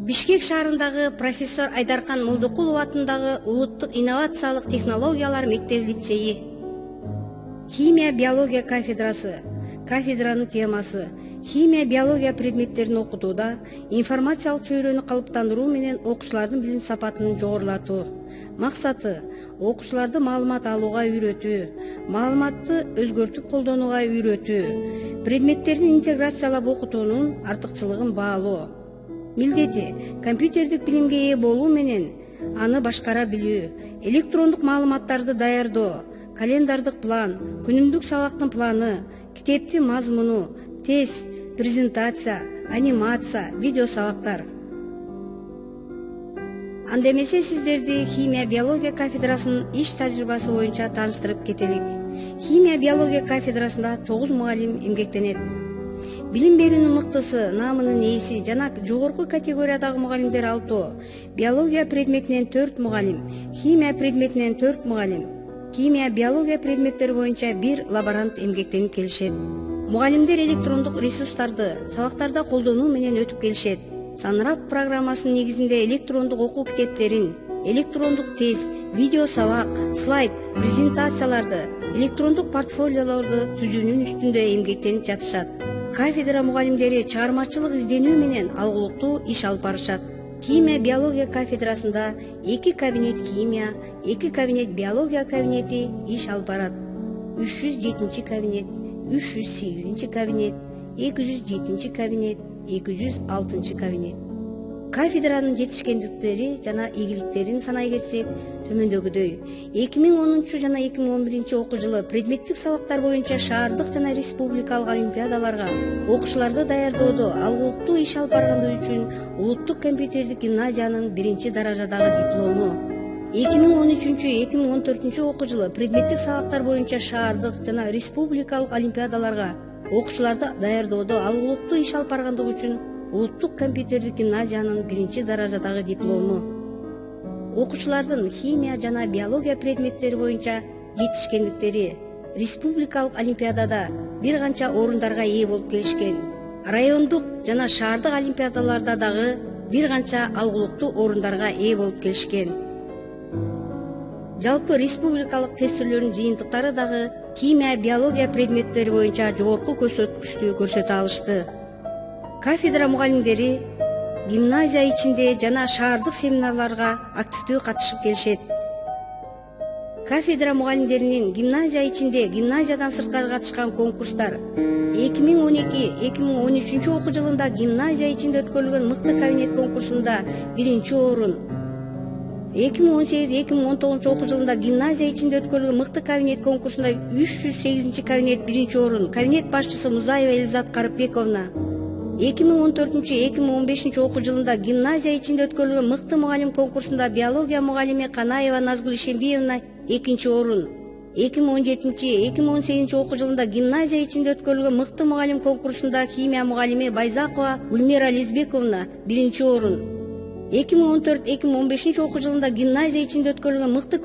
Бишкек шаарындагы профессор Айдаркан Молдокулов атындагы Улуттук инновациялык технологиялар мектеп-лицейи. Химия биология кафедрасы. Кафедранын темасы химия биология предметтерин окутууда информациялык чөйрөнү калыптандыруу менен окуучулардын билим сапатын жогорулатуу. Максаты окуучуларды маалымат алууга үйрөтүү, маалыматты өзгөртүп колдонууга үйрөтүү, предметтердин интеграциялап окутуунун артыкчылыгын баалоо. Милдети компьютердик билимге ээ болуу менен аны башкара билүү, электрондук маалыматтарды даярдоо, календардык план, күнүмдүк сабактын планы, китептин мазмуну, тест, презентация, анимация, видео сабактар. Анда эмесе сиздерди химия биология кафедрасынын иш тажрыйбасы боюнча тааныштырып кетелик. Химия биология кафедрасында 9 мугалим эмгектенет. Билим берүүнүн мыктысы, наамынын ээси жана жогорку категориядагы мугалимдер 6, биология предметинен 4 мугалим, химия предметинен 4 мугалим, химия биология предметтери боюнча 1 лаборант эмгектенип келишет. Мугалимдер электрондук ресурстарды сабактарда колдонуу менен өтүп келишет. Санрап программасынын негизинде электрондук окуу китептерин, электрондук тест, видео сабак, слайд, презентацияларды, электрондук портфолиолорду түзүүнүн үстүндө эмгектенип жатышат. Кафедра мугалимдери чыгармачылык изденүү менен алгылыктуу иш алып барышат. Химия биология кафедрасында 2 кабинет химия, 2 кабинет биология кабинети иш алып барат. 307 кабинет, 308 кабинет, 207 кабинет, 206 кабинет. Кафедранын жетишкендиктери жана ийгиликтерин санай кетсек, төмөндөгүдөй. 2010 жана 2011 окуу жылы предметтик сабактар боюнча шаардык жана республикалык олимпиадаларга окуучуларды даярдоодо алгылыктуу иш алып баргандыгы үчүн Улуттук компьютердик гимназиянын 1 даражадагы диплому. 2013-2014 окуу жылы предметтик сабактар боюнча шаардык жана республикалык олимпиадаларга окуучуларды даярдоодо алгылыктуу иш алып баргандыгы үчүн Улуттук компьютердик гимназиянын 1 даражадагы диплому. Окуучулардын химия жана биология предметтери боюнча жетишкендиктери республикалык олимпиадада бир канча орундарга ээ болуп келишкен. Райондук жана шаардык олимпиадаларда дагы бир канча алгылыктуу орундарга ээ болуп келишкен. Жалпы республикалык тестилөөрдүн жыйынтыктары дагы химия биология предметтери боюнча жогорку көрсөткүчтү көрсөтө алышты. Кафедра мугалимдери гимназия ичинде жана шаардык семинарларга активдүү катышып келишет. Кафедра мугалимдеринин гимназия ичинде гимназиядан сырткары катышкан конкурстар 2012-2013 окуу жылында гимназия ичинде өткөрүлгөн мыкты кабинет конкурсунда 1 орун, 2018-2019 окуу жылында гимназия ичинде өткөрүлгөн мыкты кабинет конкурсунда 308 кабинет 1 орун, кабинет башчысы Музаева Элизат Карыпбековна. 2014-2015 окуу жылында гимназия ичинде өткөрүлгөн мыкты мугалим конкурсунда биология мугалими Канаева Назгүл Ишембиевна 2 орун. 2017-2018 окуу жылында гимназия ичинде өткөрүлгөн мыкты мугалим конкурсунда химия мугалими Байзакова Гүлмира Лизбековна 1 орун. 2014-2015 окуу жылында гимназия ичинде өткөрүлгөн мыкты